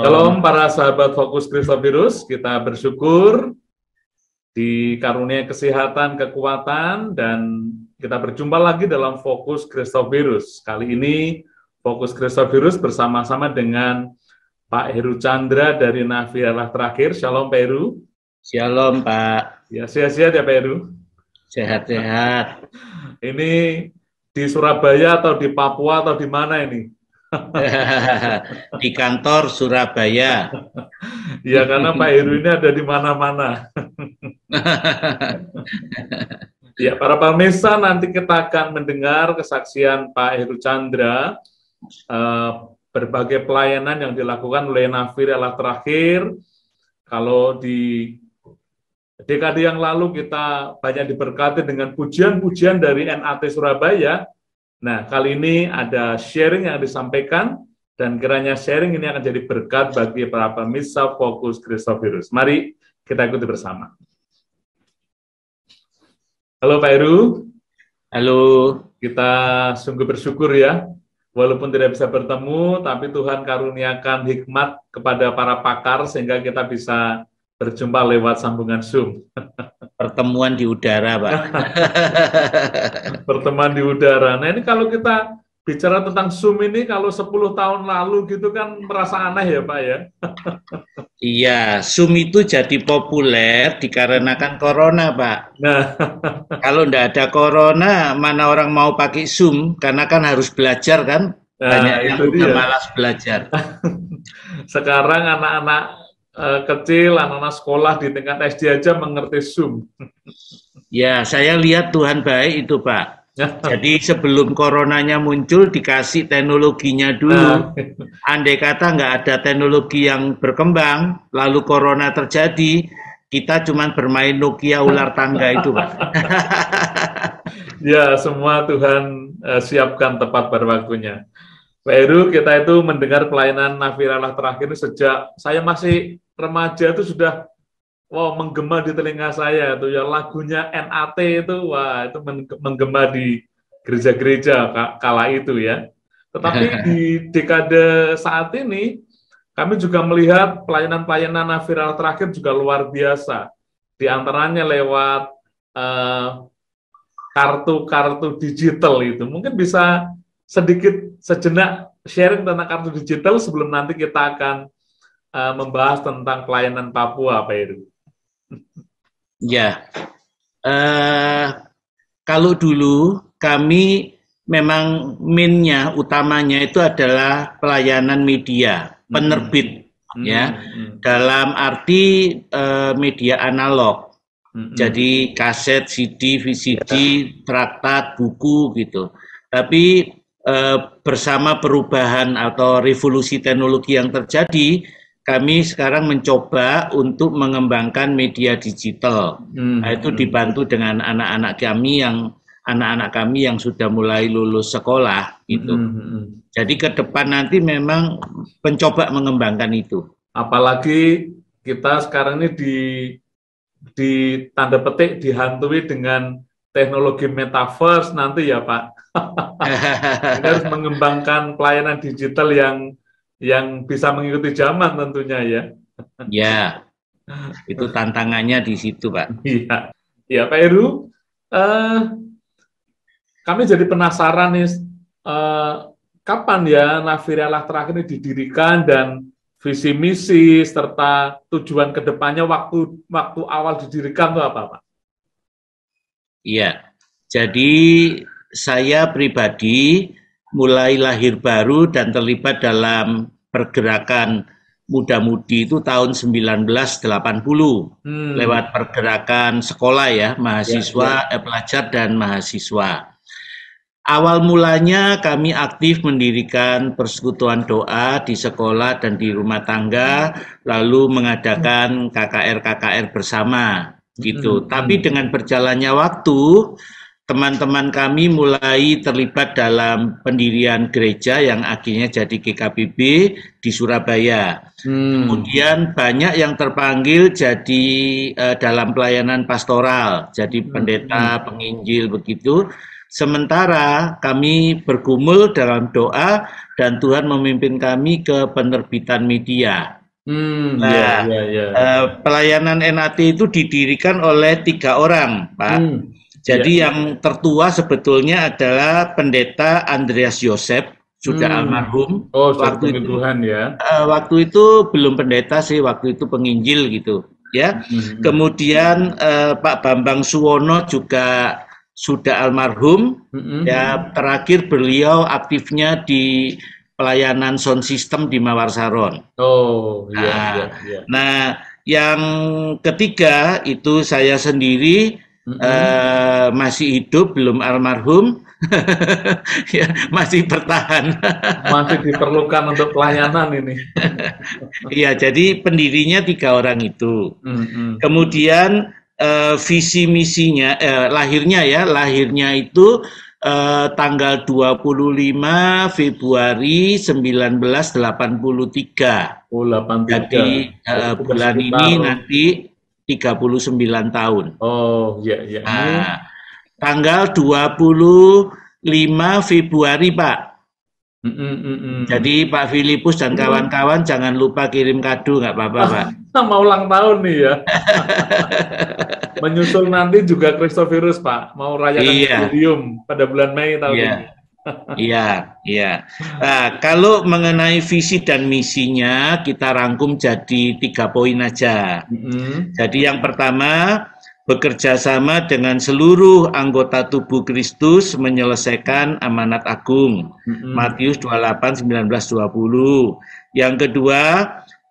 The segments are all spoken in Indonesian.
Shalom. Shalom para sahabat Fokus Kristovirus, kita bersyukur dikarunia kesehatan, kekuatan, dan kita berjumpa lagi dalam Fokus Kristovirus. Kali ini Fokus Kristovirus bersama-sama dengan Pak Heru Chandra dari Nafialah Terakhir. Shalom Pak Heru. Shalom Pak. Ya, sehat-sehat ya Pak Heru. Sehat-sehat. Ini di Surabaya atau di Papua atau di mana ini? Di kantor Surabaya. Ya, karena Pak Heru ini ada di mana-mana. Ya, para pemirsa, nanti kita akan mendengar kesaksian Pak Heru Chandra, berbagai pelayanan yang dilakukan oleh Nafialah Terakhir. Kalau di dekade yang lalu kita banyak diberkati dengan pujian-pujian dari NAT Surabaya. Nah, kali ini ada sharing yang disampaikan, dan kiranya sharing ini akan jadi berkat bagi para pemirsa Fokus Kristovirus. Mari kita ikuti bersama. Halo Pak Heru. Halo. Kita sungguh bersyukur ya, walaupun tidak bisa bertemu, tapi Tuhan karuniakan hikmat kepada para pakar sehingga kita bisa berjumpa lewat sambungan Zoom. Pertemuan di udara, Pak. Pertemuan di udara. Nah, ini kalau kita bicara tentang Zoom ini, kalau 10 tahun lalu gitu kan merasa aneh ya Pak ya? Iya, Zoom itu jadi populer dikarenakan Corona, Pak. Nah, kalau enggak ada Corona, mana orang mau pakai Zoom, karena kan harus belajar kan? Banyak yang udah malas belajar. Sekarang anak-anak kecil, anak-anak sekolah di tingkat SD aja mengerti Zoom. Ya, saya lihat Tuhan baik itu, Pak. Jadi sebelum coronanya muncul, dikasih teknologinya dulu. Andai kata nggak ada teknologi yang berkembang, lalu corona terjadi, kita cuma bermain Nokia ular tangga itu, Pak. Ya, semua Tuhan siapkan tepat pada waktunya. Pak Heru, kita itu mendengar pelayanan Nafialah Terakhir sejak saya masih remaja itu sudah menggema di telinga saya itu ya, lagunya NAT itu, wah itu menggema di gereja-gereja kala itu ya. Tetapi di dekade saat ini kami juga melihat pelayanan-pelayanan Nafialah Terakhir juga luar biasa. Di antaranya lewat kartu-kartu digital itu. Mungkin bisa sedikit sejenak sharing tentang kartu digital sebelum nanti kita akan membahas tentang pelayanan Papua, Pak Heru. Ya, kalau dulu kami memang minnya utamanya itu adalah pelayanan media, penerbit, ya, dalam arti media analog. Jadi kaset, CD, VCD, traktat, buku gitu. Tapi bersama perubahan atau revolusi teknologi yang terjadi, kami sekarang mencoba untuk mengembangkan media digital. Itu dibantu dengan anak-anak kami yang sudah mulai lulus sekolah gitu. Jadi ke depan nanti memang mencoba mengembangkan itu. Apalagi kita sekarang ini di tanda petik dihantui dengan teknologi metaverse nanti ya Pak. Kita harus mengembangkan pelayanan digital yang bisa mengikuti zaman tentunya ya. Ya, itu tantangannya di situ Pak. Iya, ya Pak Heru, kami jadi penasaran nih, kapan ya Nafialah Terakhir ini didirikan dan visi misi serta tujuan kedepannya waktu awal didirikan itu apa Pak? Iya, jadi saya pribadi mulai lahir baru dan terlibat dalam pergerakan muda-mudi itu tahun 1980 lewat pergerakan sekolah ya, mahasiswa, pelajar dan mahasiswa. Awal mulanya kami aktif mendirikan persekutuan doa di sekolah dan di rumah tangga, lalu mengadakan KKR bersama gitu. Tapi dengan berjalannya waktu, teman-teman kami mulai terlibat dalam pendirian gereja yang akhirnya jadi GKBB di Surabaya. Kemudian banyak yang terpanggil jadi dalam pelayanan pastoral, jadi pendeta, penginjil begitu. Sementara kami bergumul dalam doa dan Tuhan memimpin kami ke penerbitan media. Nah, pelayanan NAT itu didirikan oleh 3 orang, Pak. Jadi yang tertua sebetulnya adalah Pendeta Andreas Yosef, sudah almarhum. Waktu itu Tuhan ya. Waktu itu belum pendeta sih, waktu itu penginjil gitu, ya. Kemudian Pak Bambang Suwono juga sudah almarhum. Ya, terakhir beliau aktifnya di pelayanan sound system di Mawar Saron. Nah, yang ketiga itu saya sendiri, masih hidup, belum almarhum. Ya, masih bertahan. Masih diperlukan untuk pelayanan ini. Iya, jadi pendirinya 3 orang itu. Kemudian visi misinya, lahirnya itu tanggal 25 Februari 1983. Jadi bulan ini nanti 39 tahun. Nah, tanggal 25 Februari, Pak. Jadi Pak Filipus dan kawan-kawan jangan lupa kirim kado, nggak apa-apa, Pak. Mau ulang tahun nih ya. Menyusul nanti juga Christophorus, Pak. Mau rayakan jubileum pada bulan Mei tahun ini. Iya. Nah, kalau mengenai visi dan misinya kita rangkum jadi 3 poin aja. Jadi yang pertama, bekerja sama dengan seluruh anggota tubuh Kristus menyelesaikan amanat agung. Matius 28, 19, 20. Yang kedua,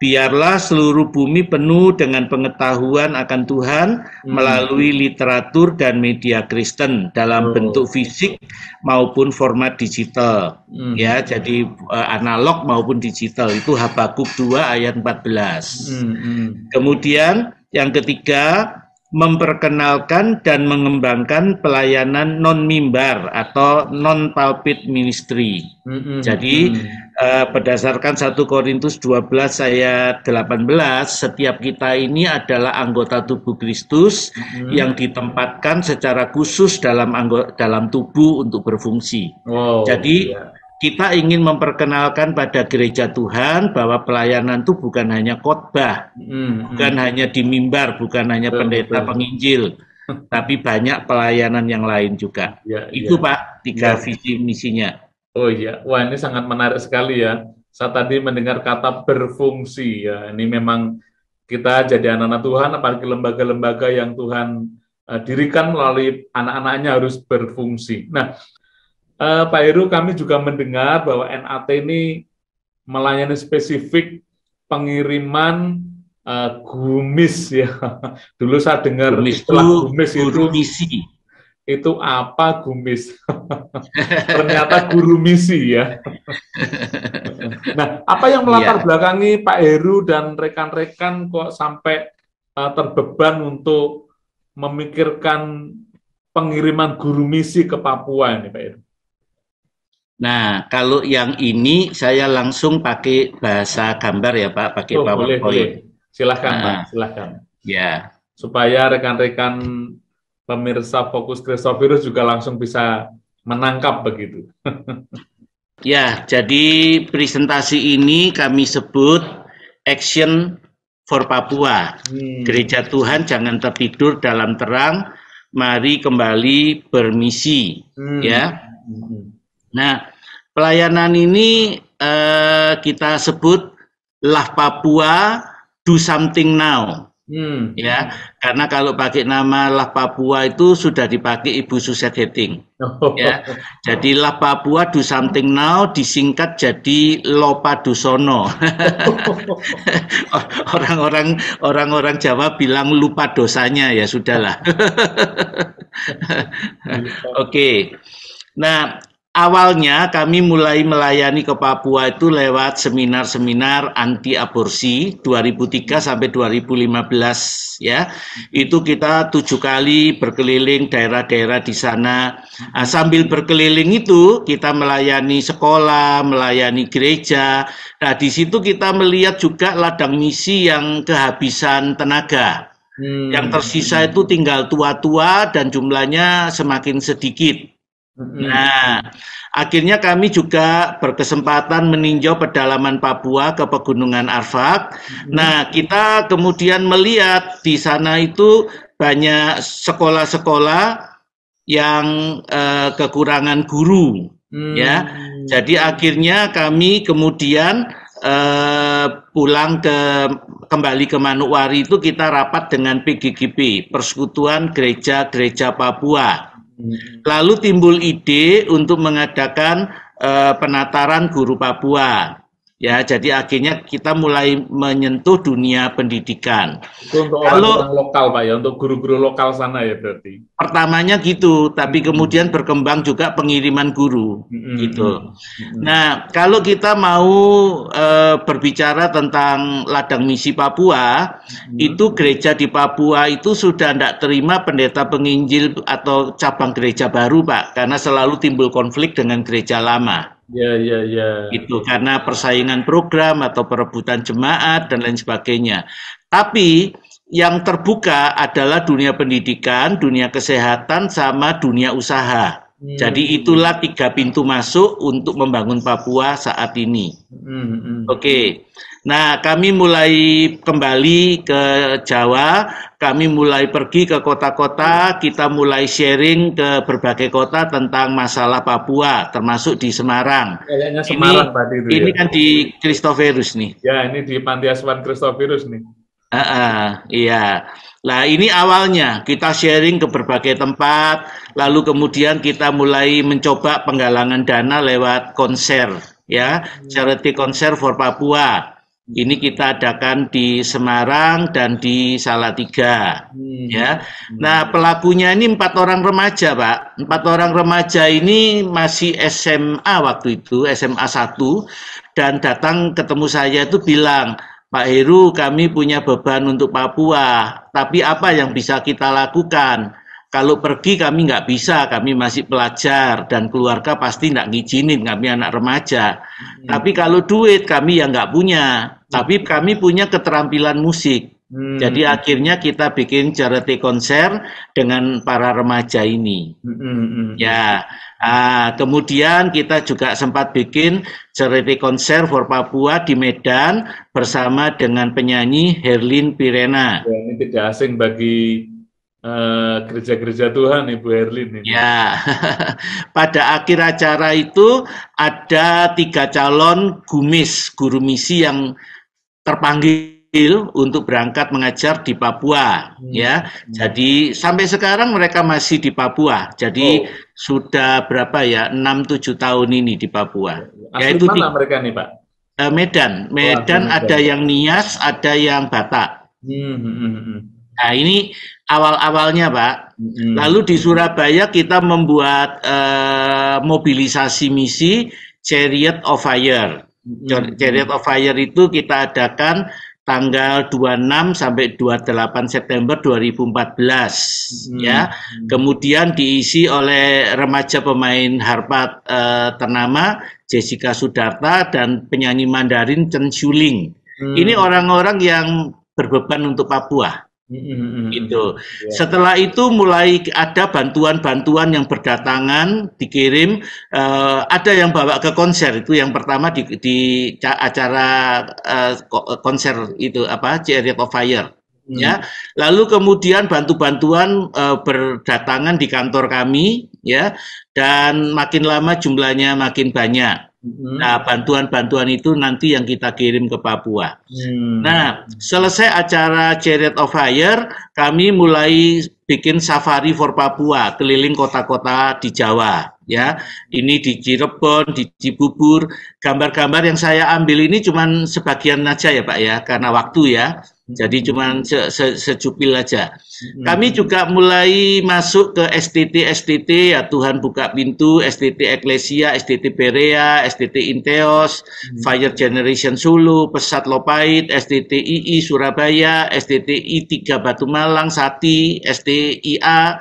biarlah seluruh bumi penuh dengan pengetahuan akan Tuhan melalui literatur dan media Kristen dalam bentuk fisik maupun format digital. Ya, jadi analog maupun digital. Itu Habakuk 2 ayat 14. Kemudian yang ketiga, memperkenalkan dan mengembangkan pelayanan non-mimbar atau non-pulpit ministry. Jadi berdasarkan 1 Korintus 12 ayat 18, setiap kita ini adalah anggota tubuh Kristus yang ditempatkan secara khusus dalam tubuh untuk berfungsi. Jadi kita ingin memperkenalkan pada gereja Tuhan bahwa pelayanan itu bukan hanya khotbah, bukan hanya di mimbar, bukan hanya pendeta penginjil, tapi banyak pelayanan yang lain juga. Itu Pak, 3 visi misinya. Wah, ini sangat menarik sekali ya. Saya tadi mendengar kata berfungsi ya. Ini memang kita jadi anak-anak Tuhan, apalagi lembaga-lembaga yang Tuhan dirikan melalui anak-anaknya harus berfungsi. Nah, Pak Heru, kami juga mendengar bahwa NAT ini melayani spesifik pengiriman gumis ya. Dulu saya dengar istilah gumis itu apa gumis? Ternyata guru misi ya. Nah, apa yang melatar belakangi Pak Heru dan rekan-rekan kok sampai terbeban untuk memikirkan pengiriman guru misi ke Papua ini, Pak Heru? Nah, kalau yang ini saya langsung pakai bahasa gambar ya Pak, pakai PowerPoint. Boleh. Silahkan Pak, silahkan. Ya. Supaya rekan-rekan pemirsa Fokus Christophorus juga langsung bisa menangkap begitu. Ya, jadi presentasi ini kami sebut Action for Papua. Gereja Tuhan jangan tertidur dalam terang, mari kembali bermisi. Ya. Nah, pelayanan ini kita sebut Love Papua, Do Something Now. Ya, karena kalau pakai nama Love Papua itu sudah dipakai Ibu Suset Heting. Ya, jadi Love Papua, Do Something Now disingkat jadi Lopa Dusono. Orang-orang Jawa bilang lupa dosanya, ya sudahlah. Oke. Nah, awalnya kami mulai melayani ke Papua itu lewat seminar-seminar anti aborsi 2003 sampai 2015 ya. Itu kita 7 kali berkeliling daerah-daerah di sana. Nah, sambil berkeliling itu kita melayani sekolah, melayani gereja. Nah, di situ kita melihat juga ladang misi yang kehabisan tenaga. Yang tersisa itu tinggal tua-tua dan jumlahnya semakin sedikit. Nah, akhirnya kami juga berkesempatan meninjau pedalaman Papua ke Pegunungan Arfak. Nah, kita kemudian melihat di sana itu banyak sekolah-sekolah yang kekurangan guru, ya. Jadi akhirnya kami kemudian kembali ke Manokwari itu kita rapat dengan PGGP, Persekutuan Gereja-Gereja Papua. Lalu timbul ide untuk mengadakan penataran guru Papua. Ya, jadi akhirnya kita mulai menyentuh dunia pendidikan. Itu untuk orang-orang lokal, Pak, ya, untuk guru-guru lokal sana ya berarti. Pertamanya gitu, tapi kemudian berkembang juga pengiriman guru, gitu. Nah, kalau kita mau berbicara tentang ladang misi Papua, itu gereja di Papua itu sudah tidak terima pendeta penginjil atau cabang gereja baru, Pak, karena selalu timbul konflik dengan gereja lama. Ya. Itu karena persaingan program atau perebutan jemaat dan lain sebagainya. Tapi yang terbuka adalah dunia pendidikan, dunia kesehatan, sama dunia usaha. Jadi itulah 3 pintu masuk untuk membangun Papua saat ini. Oke. Nah, kami mulai kembali ke Jawa, kami mulai pergi ke kota-kota, kita mulai sharing ke berbagai kota tentang masalah Papua, termasuk di Semarang. Kayaknya Semarang tadi itu ini ya. Kan di Christophorus nih. Ya, ini di Panti Asuhan Christophorus nih. Iya. Nah, ini awalnya kita sharing ke berbagai tempat, lalu kemudian kita mulai mencoba penggalangan dana lewat konser, ya, Charity Concert for Papua. Ini kita adakan di Semarang dan di Salatiga, ya. Nah, pelakunya ini 4 orang remaja, Pak. 4 orang remaja ini masih SMA waktu itu, SMA 1, dan datang ketemu saya itu bilang, Pak Heru, kami punya beban untuk Papua, tapi apa yang bisa kita lakukan? Kalau pergi kami nggak bisa, kami masih pelajar dan keluarga pasti nggak ngizinin, kami anak remaja. Tapi kalau duit kami yang nggak punya, tapi kami punya keterampilan musik. Jadi akhirnya kita bikin charity konser dengan para remaja ini. Ya, kemudian kita juga sempat bikin charity konser for Papua di Medan bersama dengan penyanyi Herlin Pirena. Ya, ini tidak asing bagi gereja-gereja Tuhan, Ibu Herlin ini. Ya, pada akhir acara itu ada 3 calon gumis, guru misi yang terpanggil untuk berangkat mengajar di Papua, ya. Jadi sampai sekarang mereka masih di Papua. Jadi sudah berapa ya, 6-7 tahun ini di Papua. Asli mana mereka nih, Pak? Medan ada yang Nias, ada yang Batak. Nah, ini awal-awalnya, Pak. Lalu di Surabaya kita membuat mobilisasi misi Chariot of Fire. Chariot of Fire itu kita adakan tanggal 26 sampai 28 September 2014, ya. Kemudian diisi oleh remaja pemain harpa ternama Jessica Sudarta dan penyanyi Mandarin Chen Shuling. Ini orang-orang yang berbeban untuk Papua. Gitu. Setelah itu mulai ada bantuan-bantuan yang berdatangan, dikirim, ada yang bawa ke konser. Itu yang pertama di acara konser itu apa, Chariot of Fire, ya. Lalu kemudian bantuan berdatangan di kantor kami, ya, dan makin lama jumlahnya makin banyak. Nah, bantuan-bantuan itu nanti yang kita kirim ke Papua. Nah, selesai acara Chariot of Fire, kami mulai bikin safari for Papua, keliling kota-kota di Jawa, ya. Ini di Cirebon, di Cibubur. Gambar-gambar yang saya ambil ini cuman sebagian aja ya, Pak, ya, karena waktu ya. Jadi cuman secupil aja. Kami juga mulai masuk ke STT, ya, Tuhan Buka Pintu, STT Eklesia, STT Berea, STT Inteos, Fire Generation Solo, Pesat Lopait, STT II Surabaya, STT I3 Batu Malang, Sati, STIA,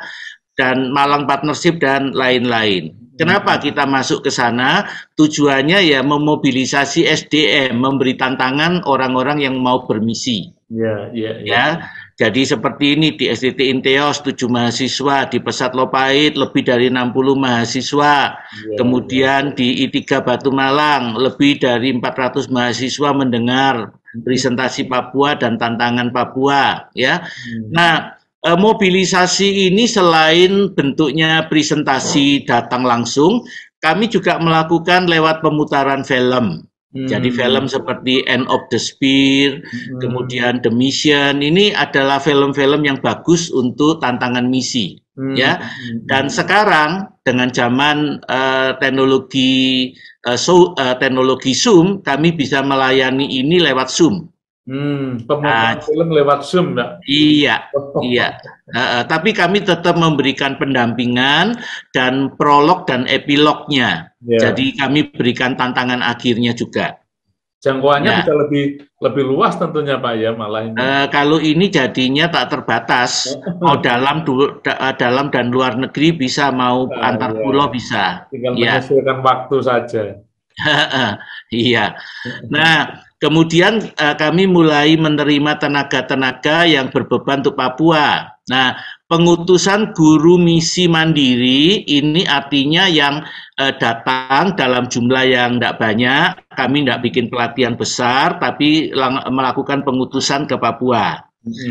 dan Malang Partnership, dan lain-lain. Kenapa kita masuk ke sana? Tujuannya ya memobilisasi SDM, memberi tantangan orang-orang yang mau bermisi. Ya. Jadi seperti ini di SDT Inteos 7 mahasiswa, di Pesat Lopait lebih dari 60 mahasiswa. Kemudian di I3 Batu Malang lebih dari 400 mahasiswa mendengar presentasi Papua dan tantangan Papua, ya. Nah, mobilisasi ini selain bentuknya presentasi datang langsung, kami juga melakukan lewat pemutaran film. Jadi film seperti End of the Spear, kemudian The Mission, ini adalah film-film yang bagus untuk tantangan misi, ya. Dan sekarang dengan zaman teknologi Zoom, kami bisa melayani ini lewat Zoom. Pemutaran film lewat Zoom, Mbak? Iya, iya. Tapi kami tetap memberikan pendampingan dan prolog dan epilognya. Jadi kami berikan tantangan akhirnya juga. Jangkauannya bisa lebih luas tentunya, Pak, ya, malah ini. Kalau ini jadinya tak terbatas. Mau dalam dan luar negeri bisa, mau antar pulau bisa. Tinggal menyesuaikan waktu saja. Iya. Nah, kemudian kami mulai menerima tenaga-tenaga yang berbeban untuk Papua. Nah, pengutusan guru misi mandiri ini artinya yang datang dalam jumlah yang tidak banyak. Kami tidak bikin pelatihan besar, tapi melakukan pengutusan ke Papua.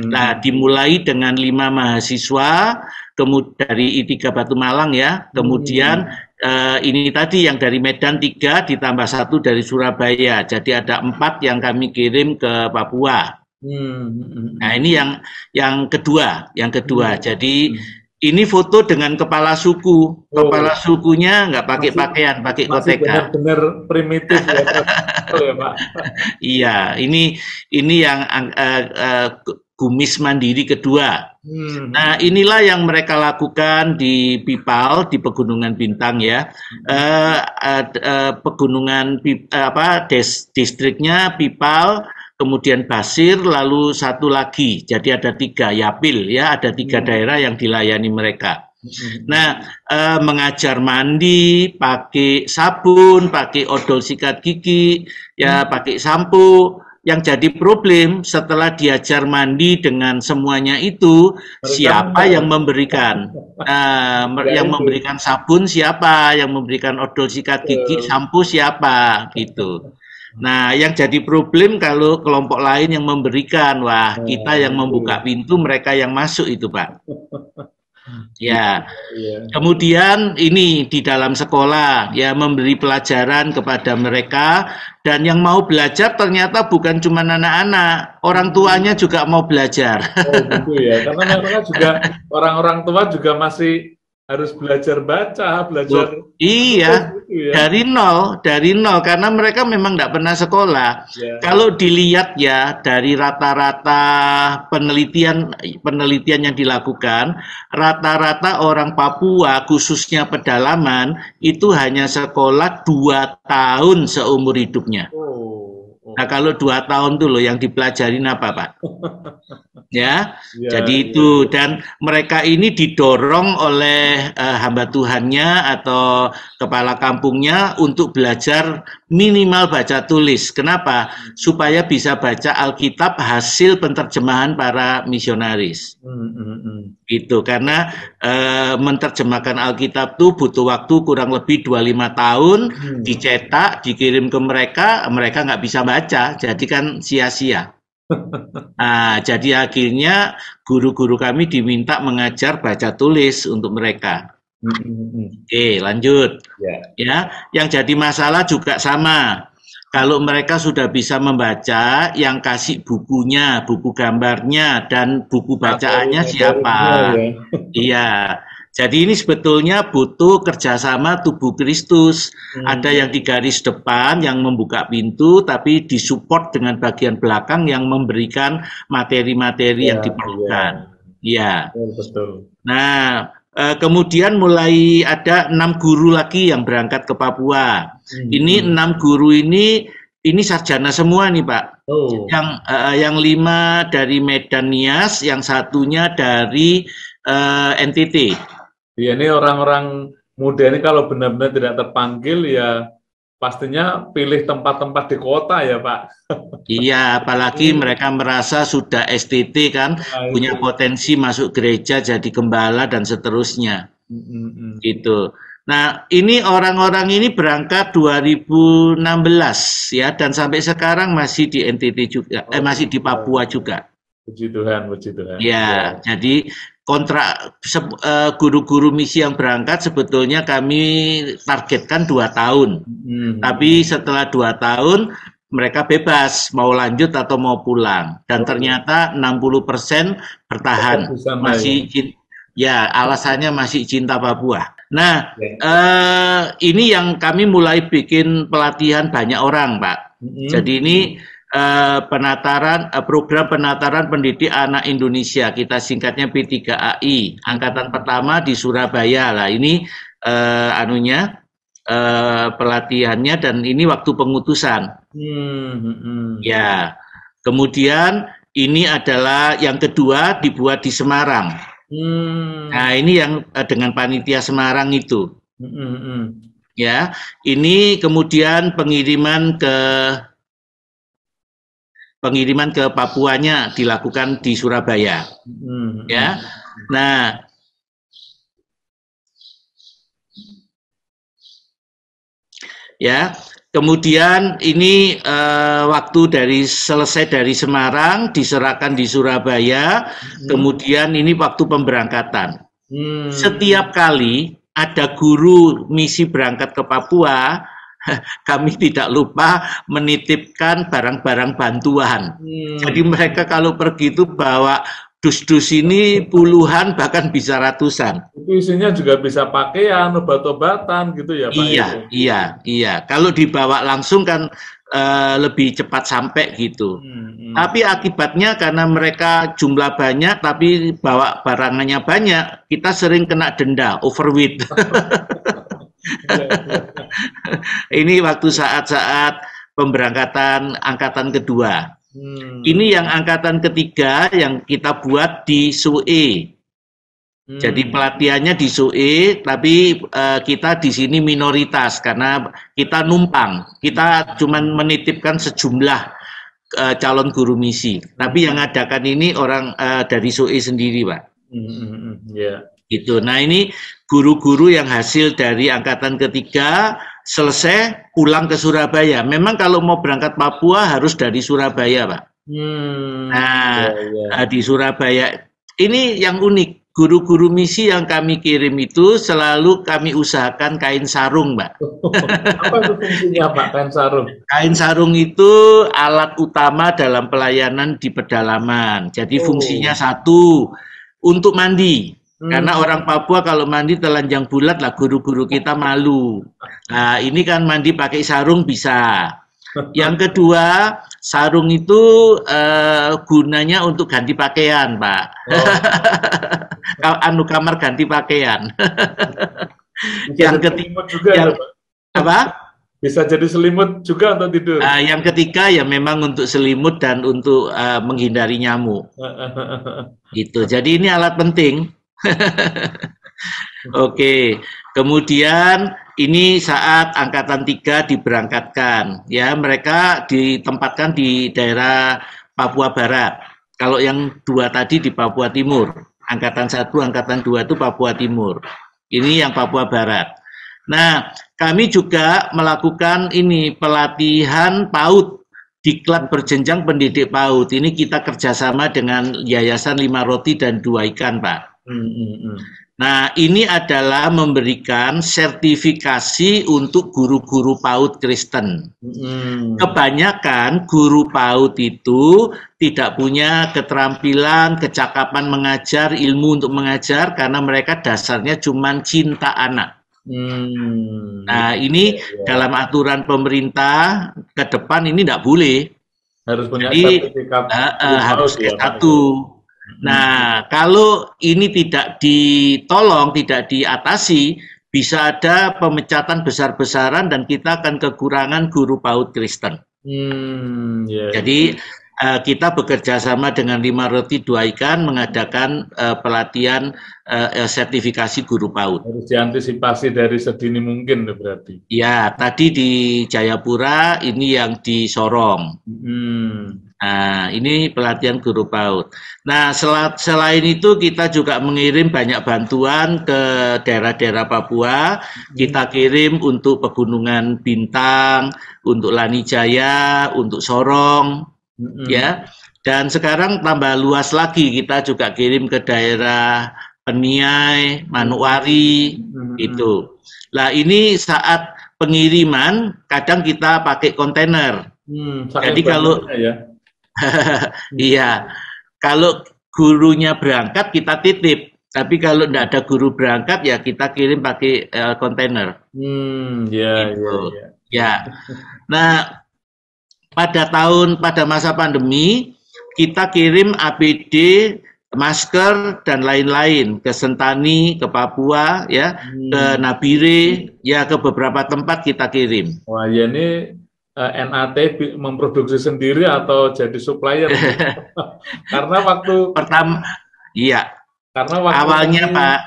Nah, dimulai dengan 5 mahasiswa, kemudian dari I3 Batu Malang, ya. Kemudian ini tadi yang dari Medan 3 ditambah 1 dari Surabaya. Jadi ada 4 yang kami kirim ke Papua. Nah, ini yang kedua. Jadi ini foto dengan kepala suku. Kepala sukunya nggak pakai pakaian, pakai koteka. Benar-benar primitif ya, Pak. Iya, ini yang Kumis Mandiri kedua. Nah, inilah yang mereka lakukan di Pipal, di Pegunungan Bintang, ya. Pegunungan distriknya Pipal, kemudian Basir, lalu satu lagi. Jadi ada 3, Yapil, ya, ada 3 daerah yang dilayani mereka. Nah, mengajar mandi, pakai sabun, pakai odol sikat gigi, ya, pakai sampo. Yang jadi problem setelah diajar mandi dengan semuanya itu, siapa yang memberikan? Yang memberikan sabun siapa? Yang memberikan odol sikat gigi, sampo siapa? Gitu. Nah, yang jadi problem kalau kelompok lain yang memberikan, wah, kita yang membuka pintu, mereka yang masuk itu, Pak. Ya, kemudian ini di dalam sekolah, ya, memberi pelajaran kepada mereka, dan yang mau belajar ternyata bukan cuma anak-anak, orang tuanya juga mau belajar. Oh, gitu ya, karena mereka juga orang-orang tua juga masih harus belajar baca, belajar. Iya, gitu ya. dari nol, karena mereka memang tidak pernah sekolah. Kalau dilihat, ya, dari rata-rata penelitian yang dilakukan, rata-rata orang Papua, khususnya pedalaman, itu hanya sekolah 2 tahun seumur hidupnya. Nah, kalau 2 tahun tuh loh yang dipelajarin apa, Pak? Ya, jadi itu, dan mereka ini didorong oleh hamba Tuhannya atau kepala kampungnya untuk belajar minimal baca tulis. Kenapa? Supaya bisa baca Alkitab hasil penerjemahan para misionaris. Gitu, karena menerjemahkan Alkitab tuh butuh waktu kurang lebih 25 tahun, dicetak, dikirim ke mereka nggak bisa baca, jadi kan sia-sia. Nah, jadi akhirnya guru-guru kami diminta mengajar baca tulis untuk mereka. Oke, lanjut. Ya, yang jadi masalah juga sama. Kalau mereka sudah bisa membaca, yang kasih bukunya, buku gambarnya, dan buku bacaannya siapa? Iya. Jadi ini sebetulnya butuh kerjasama tubuh Kristus. Ada yang di garis depan yang membuka pintu, tapi disupport dengan bagian belakang yang memberikan materi-materi yang diperlukan. Iya. Betul. Nah, kemudian mulai ada 6 guru lagi yang berangkat ke Papua. Ini 6 guru ini sarjana semua nih, Pak. Yang 5 dari Medan Nias, yang satunya dari NTT. Ya, ini orang-orang muda ini kalau benar-benar tidak terpanggil, ya pastinya pilih tempat-tempat di kota ya Pak. Iya, apalagi mereka merasa sudah STT kan, Nah, punya itu. potensi masuk gereja jadi gembala dan seterusnya. Mm-mm. Gitu. Nah, ini orang-orang ini berangkat 2016 ya, dan sampai sekarang masih di NTT juga, masih di Papua juga. Puji Tuhan, puji Tuhan. Ya, jadi kontrak guru-guru misi yang berangkat sebetulnya kami targetkan 2 tahun. Tapi setelah 2 tahun mereka bebas mau lanjut atau mau pulang. Dan ternyata 60% bertahan. Masih ya alasannya masih cinta Papua. Nah, ini yang kami mulai bikin pelatihan banyak orang, Pak. Jadi ini program penataran pendidik anak Indonesia, kita singkatnya P3AI, angkatan pertama di Surabaya lah. Ini pelatihannya dan ini waktu pengutusan. Ya, kemudian ini adalah yang kedua dibuat di Semarang. Nah, ini yang dengan panitia Semarang itu. Ya, ini kemudian pengiriman ke Papuanya dilakukan di Surabaya. Ya. Nah, ya. Kemudian ini waktu selesai dari Semarang diserahkan di Surabaya, kemudian ini waktu pemberangkatan. Setiap kali ada guru misi berangkat ke Papua, kami tidak lupa menitipkan barang-barang bantuan. Jadi mereka kalau pergi itu bawa dus-dus ini puluhan bahkan bisa ratusan. Itu isinya juga bisa pakaian, obat-obatan gitu ya Pak? Iya. Kalau dibawa langsung kan lebih cepat sampai gitu. Tapi akibatnya karena mereka jumlah banyak tapi bawa barangannya banyak, kita sering kena denda, overweight. Ini waktu saat-saat pemberangkatan angkatan kedua. Ini yang angkatan ketiga yang kita buat di SUE. Jadi pelatihannya di SUE, tapi kita di sini minoritas karena kita numpang. Kita cuma menitipkan sejumlah calon guru misi. Tapi yang ngadakan ini orang dari SUE sendiri, Pak. Gitu. Nah, ini guru-guru yang hasil dari angkatan ketiga selesai pulang ke Surabaya. Memang kalau mau berangkat Papua harus dari Surabaya, Pak. Di Surabaya ini yang unik. Guru-guru misi yang kami kirim itu selalu kami usahakan kain sarung, Mbak. Apa itu fungsinya, Pak, kain sarung? Kain sarung itu alat utama dalam pelayanan di pedalaman. Jadi fungsinya satu, untuk mandi. Karena orang Papua kalau mandi telanjang bulat lah, guru-guru kita malu. Nah, ini kan mandi pakai sarung bisa. Yang kedua, sarung itu gunanya untuk ganti pakaian, Pak. Kamar ganti pakaian. Yang ketiga juga, apa? Bisa jadi selimut juga untuk tidur. Yang ketiga ya memang untuk selimut dan untuk menghindari nyamuk. Gitu. Jadi ini alat penting. Oke, kemudian ini saat angkatan 3 diberangkatkan, ya mereka ditempatkan di daerah Papua Barat. Kalau yang 2 tadi di Papua Timur, angkatan 1, angkatan 2 itu Papua Timur. Ini yang Papua Barat. Nah, kami juga melakukan ini pelatihan PAUD, Diklat Berjenjang Pendidik PAUD. Ini kita kerjasama dengan Yayasan 5 Roti dan 2 Ikan, Pak. Nah, ini adalah memberikan sertifikasi untuk guru-guru PAUD Kristen. Kebanyakan guru PAUD itu tidak punya keterampilan, kecakapan mengajar, ilmu untuk mengajar, karena mereka dasarnya cuma cinta anak. Nah, ini dalam aturan pemerintah ke depan ini tidak boleh. Harus punya sertifikat. Harus S1. Nah, kalau ini tidak ditolong, tidak diatasi, bisa ada pemecatan besar-besaran dan kita akan kekurangan guru PAUD Kristen. Jadi kita bekerja sama dengan 5 Roti 2 Ikan mengadakan pelatihan sertifikasi guru PAUD. Harus diantisipasi dari sedini mungkin berarti. Ya, tadi di Jayapura, ini yang di Sorong. Nah, ini pelatihan guru PAUD. Nah, selain itu kita juga mengirim banyak bantuan ke daerah-daerah Papua. Kita kirim untuk Pegunungan Bintang, untuk Lanijaya, untuk Sorong, ya. Dan sekarang tambah luas lagi, kita juga kirim ke daerah Peniai, Manokwari, itu. Nah, ini saat pengiriman kadang kita pakai kontainer. Jadi kalau iya, kalau gurunya berangkat kita titip, tapi kalau tidak ada guru berangkat ya kita kirim pakai kontainer. Ya. Nah, pada masa pandemi kita kirim APD, masker dan lain-lain ke Sentani, ke Papua, ya, ke Nabire, ya ke beberapa tempat kita kirim. Wah, ya ini NAT memproduksi sendiri atau jadi supplier? Karena waktu pertama, iya. Karena waktu awalnya Pak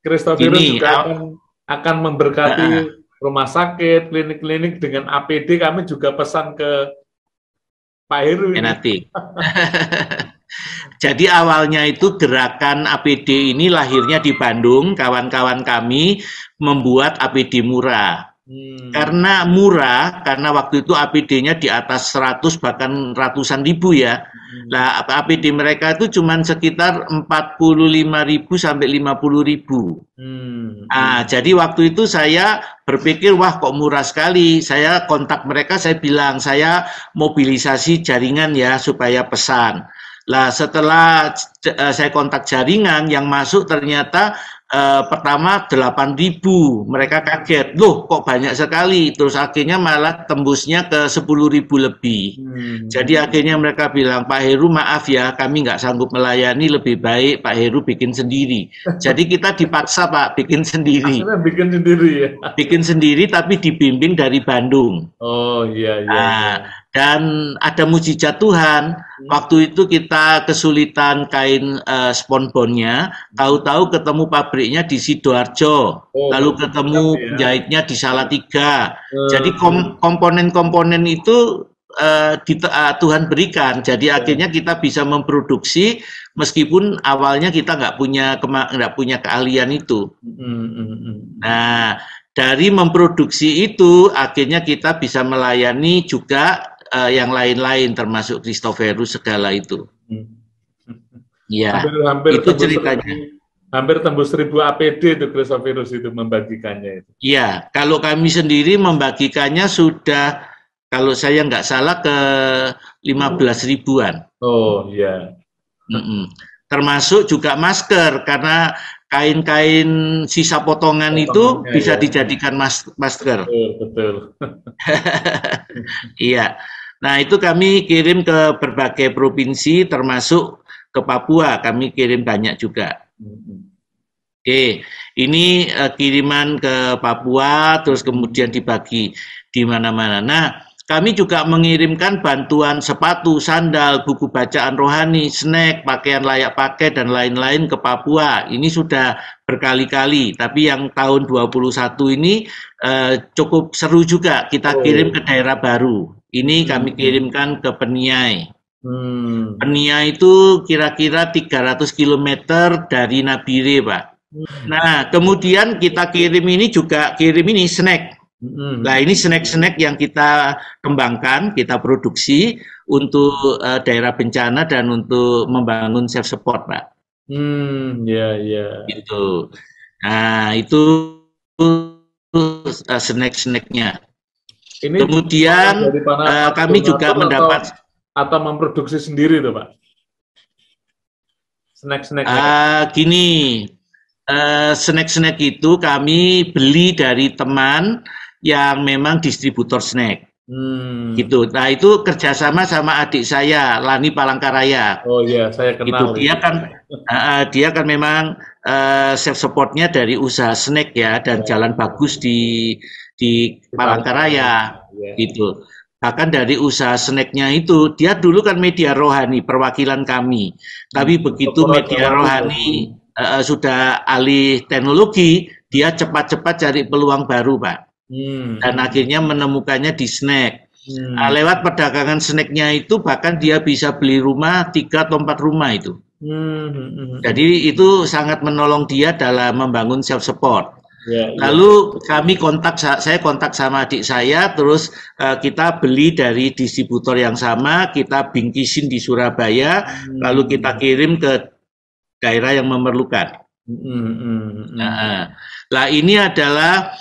Christopherus juga akan memberkati rumah sakit, klinik-klinik dengan APD. Kami juga pesan ke Pak Heru. NAT. Jadi awalnya itu gerakan APD ini lahirnya di Bandung, kawan-kawan kami membuat APD murah. Karena murah, karena waktu itu APD-nya di atas 100 bahkan ratusan ribu ya. Nah, APD mereka itu cuma sekitar 45.000 sampai 50.000. Nah, jadi waktu itu saya berpikir, wah kok murah sekali. Saya kontak mereka, saya bilang, saya mobilisasi jaringan ya supaya pesan. Lah setelah saya kontak jaringan yang masuk ternyata pertama 8.000, mereka kaget, loh kok banyak sekali, terus akhirnya malah tembusnya ke 10.000 lebih. Jadi akhirnya mereka bilang, Pak Heru maaf ya, kami nggak sanggup melayani, lebih baik Pak Heru bikin sendiri. Jadi kita dipaksa Pak bikin sendiri. Akhirnya bikin sendiri ya? Bikin sendiri tapi dibimbing dari Bandung. Oh iya. Dan ada mujizat Tuhan. Waktu itu kita kesulitan kain sponbonnya, tahu-tahu ketemu pabriknya di Sidoarjo, lalu ketemu penjahitnya di Salatiga. Jadi komponen-komponen itu Tuhan berikan. Jadi akhirnya kita bisa memproduksi meskipun awalnya kita nggak punya keahlian itu. Nah, dari memproduksi itu akhirnya kita bisa melayani juga yang lain-lain termasuk Christopherus segala itu. Ya, hampir itu ceritanya. Hampir tembus 1.000 APD itu Christopherus itu membagikannya itu. Iya, kalau kami sendiri membagikannya sudah, kalau saya nggak salah ke 15.000-an. Oh iya. Termasuk juga masker, karena kain-kain sisa potongan itu bisa dijadikan masker. Betul. Iya. Nah, itu kami kirim ke berbagai provinsi, termasuk ke Papua, kami kirim banyak juga. Oke, ini kiriman ke Papua, terus kemudian dibagi di mana-mana. Nah, kami juga mengirimkan bantuan sepatu, sandal, buku bacaan rohani, snack, pakaian layak pakai, dan lain-lain ke Papua. Ini sudah berkali-kali, tapi yang tahun 21 ini cukup seru juga, kita kirim ke daerah baru. Ini kami kirimkan ke Peniai. Peniai itu kira-kira 300 km dari Nabire, Pak. Nah, kemudian kita kirim ini snack. Nah, ini snack-snack yang kita kembangkan, kita produksi untuk daerah bencana dan untuk membangun self-support, Pak. Gitu. Nah, itu snack-snacknya. Kemudian kami juga mendapat atau memproduksi sendiri tuh Pak? Snack-snack. Gini, snack-snack itu kami beli dari teman yang memang distributor snack. Gitu. Nah, itu kerjasama sama adik saya, Lani Palangkaraya. Oh iya, saya kenal. Gitu. Dia kan memang self supportnya dari usaha snack ya, dan jalan bagus di Palangkaraya, gitu. bahkan dari usaha snacknya itu, dia dulu kan media rohani, perwakilan kami. Tapi begitu media rohani sudah alih teknologi, dia cepat-cepat cari peluang baru, Pak. Dan akhirnya menemukannya di snack. Lewat perdagangan snacknya itu, bahkan dia bisa beli rumah 3 atau 4 rumah itu. Jadi itu sangat menolong dia dalam membangun self support. Lalu saya kontak sama adik saya, terus kita beli dari distributor yang sama, kita bingkisin di Surabaya, lalu kita kirim ke daerah yang memerlukan. Nah, ini adalah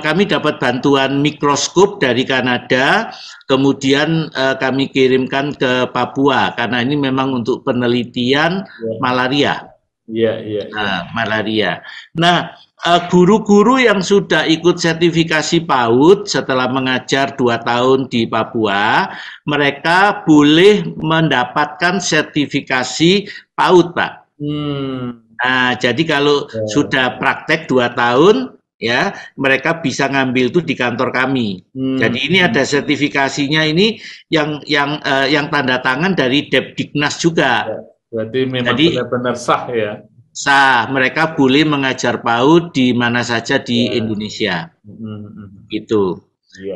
kami dapat bantuan mikroskop dari Kanada, kemudian kami kirimkan ke Papua karena ini memang untuk penelitian malaria. Malaria. Nah, guru-guru yang sudah ikut sertifikasi PAUD setelah mengajar 2 tahun di Papua, mereka boleh mendapatkan sertifikasi PAUD, Pak. Nah, jadi kalau sudah praktek 2 tahun, ya mereka bisa ngambil itu di kantor kami. Jadi ini ada sertifikasinya ini yang tanda tangan dari Depdiknas juga. Berarti memang benar-benar sah ya. Sah, mereka boleh mengajar PAUD di mana saja di Indonesia. Gitu.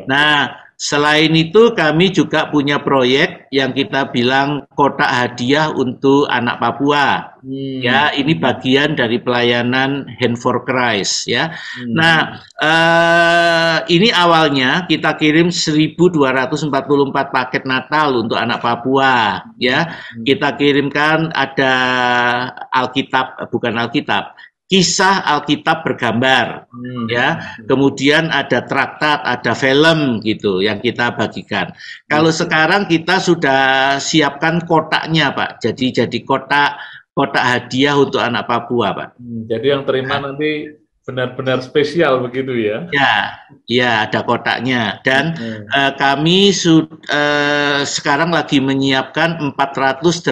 Nah, selain itu kami juga punya proyek yang kita bilang kotak hadiah untuk anak Papua. Ya, ini bagian dari pelayanan Hand for Christ ya. Nah, ini awalnya kita kirim 1.244 paket Natal untuk anak Papua ya. Kita kirimkan ada kisah Alkitab bergambar, ya. Kemudian ada traktat, ada film gitu yang kita bagikan. Kalau sekarang kita sudah siapkan kotaknya, Pak. Jadi kotak hadiah untuk anak Papua, Pak. Jadi yang terima nanti benar-benar spesial begitu ya? Ya, ada kotaknya. Dan kami sekarang lagi menyiapkan 480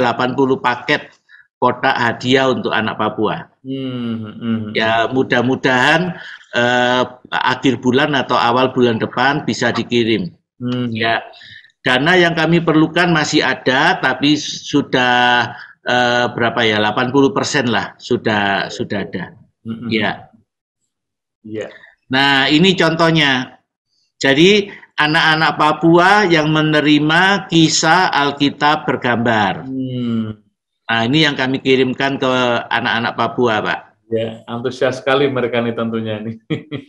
paket kotak hadiah untuk anak Papua. Ya, mudah-mudahan akhir bulan atau awal bulan depan bisa dikirim. Ya, dana yang kami perlukan masih ada, tapi sudah berapa ya? 80% lah sudah ada. Ya. Nah, ini contohnya. Jadi anak-anak Papua yang menerima kisah Alkitab bergambar. Nah, ini yang kami kirimkan ke anak-anak Papua, Pak. Ya, antusias sekali mereka nih tentunya nih.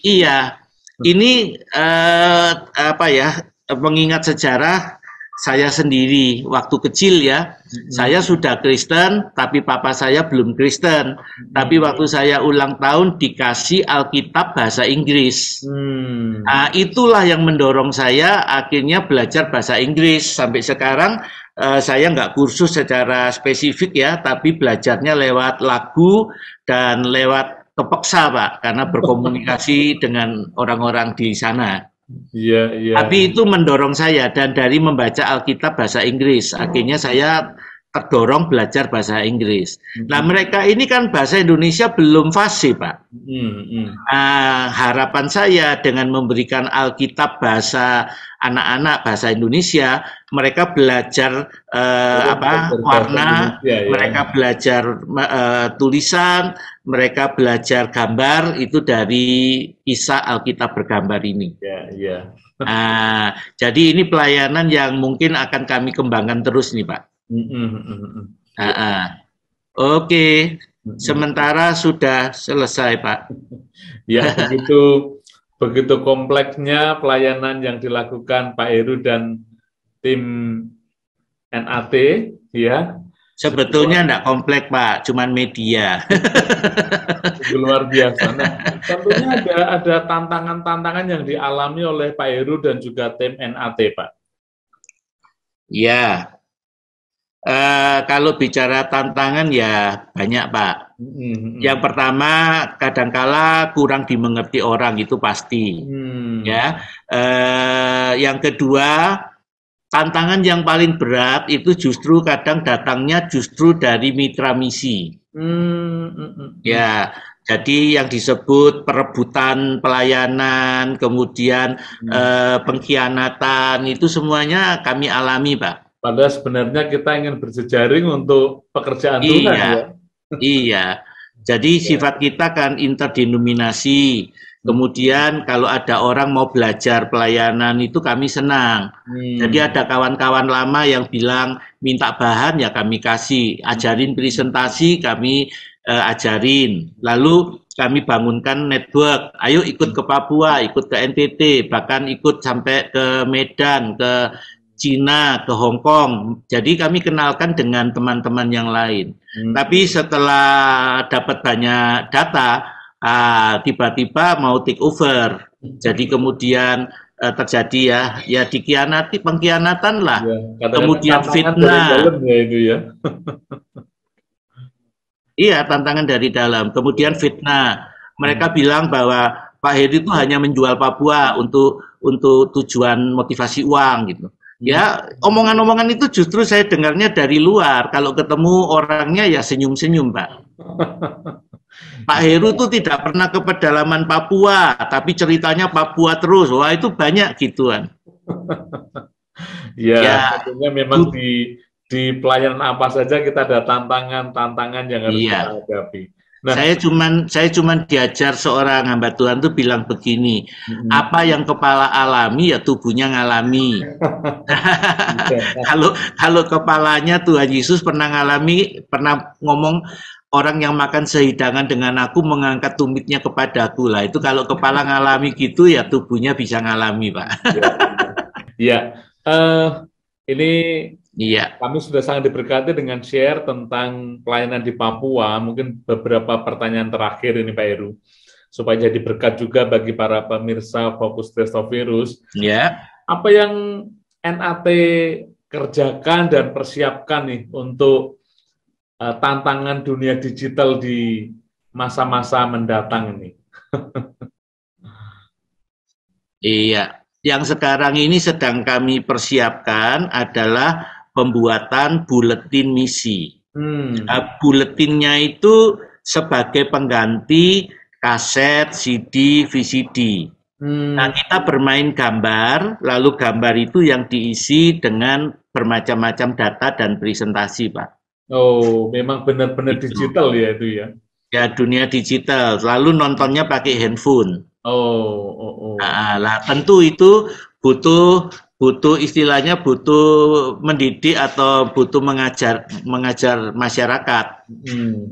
Iya, ini mengingat sejarah saya sendiri waktu kecil ya. Saya sudah Kristen, tapi papa saya belum Kristen. Tapi waktu saya ulang tahun dikasih Alkitab bahasa Inggris. Nah, itulah yang mendorong saya akhirnya belajar bahasa Inggris. Sampai sekarang saya nggak kursus secara spesifik ya, tapi belajarnya lewat lagu dan lewat kepeksa, Pak, karena berkomunikasi dengan orang-orang di sana. Tapi itu mendorong saya, dan dari membaca Alkitab bahasa Inggris, akhirnya saya terdorong belajar bahasa Inggris. Nah, mereka ini kan bahasa Indonesia belum fasih, Pak. Harapan saya dengan memberikan Alkitab bahasa anak-anak bahasa Indonesia, mereka belajar warna, mereka belajar tulisan, mereka belajar gambar itu dari kisah Alkitab bergambar ini. Jadi ini pelayanan yang mungkin akan kami kembangkan terus nih, Pak. Oke. Sementara sudah selesai, Pak. Ya, begitu kompleksnya pelayanan yang dilakukan Pak Heru dan tim NAT, ya. Sebetulnya enggak kompleks, Pak, cuman media. Luar biasa. Nah, tentunya ada tantangan-tantangan yang dialami oleh Pak Heru dan juga tim NAT, Pak. Ya. Kalau bicara tantangan ya banyak, Pak. Yang pertama kadangkala kurang dimengerti orang, itu pasti. Ya. Yang kedua, tantangan yang paling berat itu justru kadang datangnya justru dari mitra misi. Ya, Jadi yang disebut perebutan pelayanan, kemudian pengkhianatan, itu semuanya kami alami, Pak. Padahal sebenarnya kita ingin berjejaring untuk pekerjaan Tuhan, Iya, ya. iya. Jadi Ya. sifat kita kan interdenominasi. Kemudian kalau ada orang mau belajar pelayanan itu kami senang. Jadi ada kawan-kawan lama yang bilang minta bahan ya kami kasih, ajarin presentasi kami ajarin. Lalu kami bangunkan network. Ayo ikut ke Papua, ikut ke NTT, bahkan ikut sampai ke Medan, ke Cina, ke Hong Kong. Jadi kami kenalkan dengan teman-teman yang lain. Tapi setelah dapat banyak data, tiba-tiba mau take over. Jadi kemudian terjadi ya dikhianati, pengkhianatan lah. Ya, Kemudian tantangan dari fitnah. dalam ya itu ya. Iya, tantangan dari dalam. Kemudian fitnah. Mereka bilang bahwa Pak Heri itu hanya menjual Papua untuk tujuan motivasi uang gitu. Ya, omongan-omongan itu justru saya dengarnya dari luar. Kalau ketemu orangnya ya senyum-senyum, Pak. Pak Heru itu tidak pernah ke pedalaman Papua, tapi ceritanya Papua terus. Wah, itu banyak gituan. Ya, Ya, tentunya memang di pelayanan apa saja kita ada tantangan-tantangan yang harus kita iya. hadapi. Nah, Saya cuman diajar seorang hamba Tuhan tuh bilang begini, apa yang kepala alami ya tubuhnya ngalami. Kalau kepalanya Tuhan Yesus pernah ngomong orang yang makan sehidangan dengan aku mengangkat tumitnya kepadaku lah. Itu kalau kepala ngalami gitu ya tubuhnya bisa ngalami, Pak. ya, ini Iya. kami sudah sangat diberkati dengan share tentang pelayanan di Papua. Mungkin beberapa pertanyaan terakhir ini Pak Heru, supaya jadi berkat juga bagi para pemirsa Fokus Testovirus. Ya. Apa yang NAT kerjakan dan persiapkan nih untuk tantangan dunia digital di masa-masa mendatang ini? Iya. Yang sekarang ini sedang kami persiapkan adalah pembuatan buletin misi. Buletinnya itu sebagai pengganti kaset, CD, VCD. Nah, kita bermain gambar, lalu gambar itu yang diisi dengan bermacam-macam data dan presentasi, Pak. Oh, memang benar-benar digital ya itu ya? Ya, dunia digital. Lalu nontonnya pakai handphone. Nah, tentu itu butuh istilahnya butuh mendidik atau butuh mengajar masyarakat.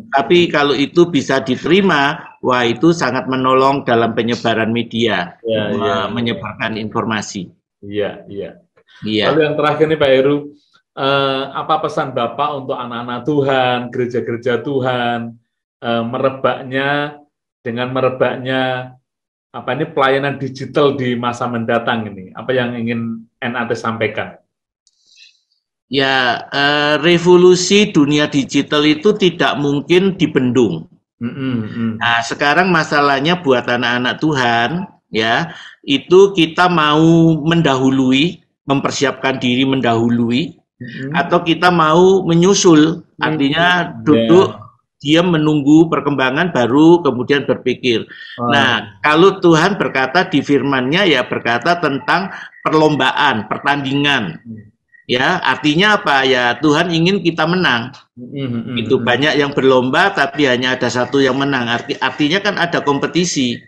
Tapi kalau itu bisa diterima, wah itu sangat menolong dalam penyebaran media, menyebarkan informasi. Iya. Lalu yang terakhir nih Pak Heru, apa pesan Bapak untuk anak-anak Tuhan, gereja-gereja Tuhan, merebaknya ini pelayanan digital di masa mendatang ini, apa yang ingin NAT sampaikan? Ya, revolusi dunia digital itu tidak mungkin dibendung. Nah, sekarang masalahnya buat anak-anak Tuhan, ya, itu kita mau mendahului, mempersiapkan diri mendahului, atau kita mau menyusul, artinya duduk diam menunggu perkembangan baru kemudian berpikir. Nah, kalau Tuhan berkata di firman-Nya ya berkata tentang perlombaan, pertandingan. Ya, artinya apa? Ya, Tuhan ingin kita menang. Itu banyak yang berlomba tapi hanya ada satu yang menang. Artinya kan ada kompetisi.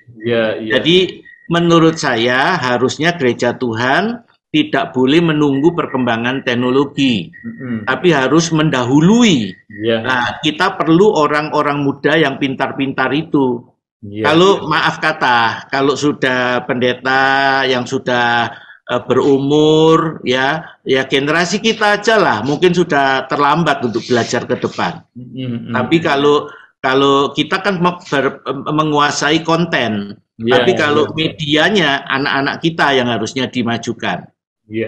Jadi menurut saya harusnya gereja Tuhan tidak boleh menunggu perkembangan teknologi, tapi harus mendahului. Nah, kita perlu orang-orang muda yang pintar-pintar itu. Kalau maaf kata, kalau sudah pendeta yang sudah berumur, ya generasi kita aja lah, mungkin sudah terlambat untuk belajar ke depan. Tapi kalau kita kan menguasai konten, tapi kalau medianya anak-anak kita yang harusnya dimajukan.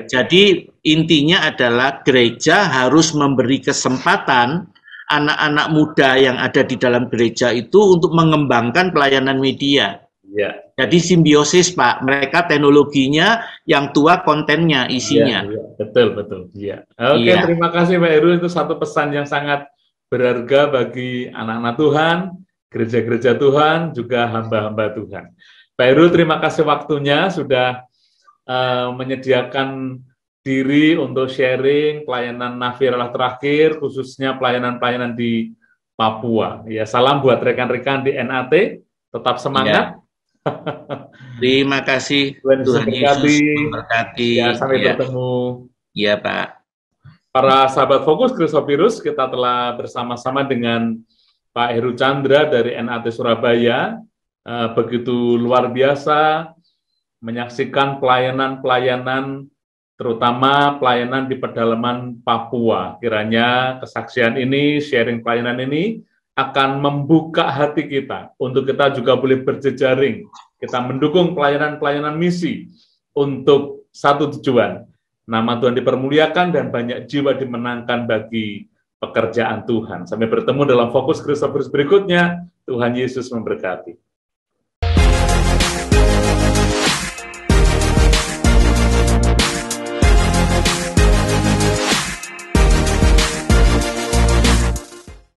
Jadi intinya adalah gereja harus memberi kesempatan anak-anak muda yang ada di dalam gereja itu untuk mengembangkan pelayanan media. Jadi simbiosis Pak, mereka teknologinya, yang tua kontennya, isinya. Betul. Oke, terima kasih Pak Heru, itu satu pesan yang sangat berharga bagi anak-anak Tuhan gereja-gereja Tuhan, juga hamba-hamba Tuhan. Pak Heru, terima kasih waktunya sudah menyediakan diri untuk sharing pelayanan Nafiralah terakhir, khususnya pelayanan-pelayanan di Papua. Ya, salam buat rekan-rekan di NAT, tetap semangat. Ya. Terima kasih. Tuhan Yesus memberkati. Ya, sampai bertemu. Ya, Pak. Para sahabat Fokus Kristovirus, kita telah bersama-sama dengan Pak Heru Chandra dari NAT Surabaya. Begitu luar biasa menyaksikan pelayanan-pelayanan, terutama pelayanan di pedalaman Papua. Kiranya kesaksian ini, sharing pelayanan ini akan membuka hati kita untuk kita juga boleh berjejaring. Kita mendukung pelayanan-pelayanan misi untuk satu tujuan. Nama Tuhan dipermuliakan dan banyak jiwa dimenangkan bagi pekerjaan Tuhan. Sampai bertemu dalam Fokus Kristovirus berikutnya. Tuhan Yesus memberkati.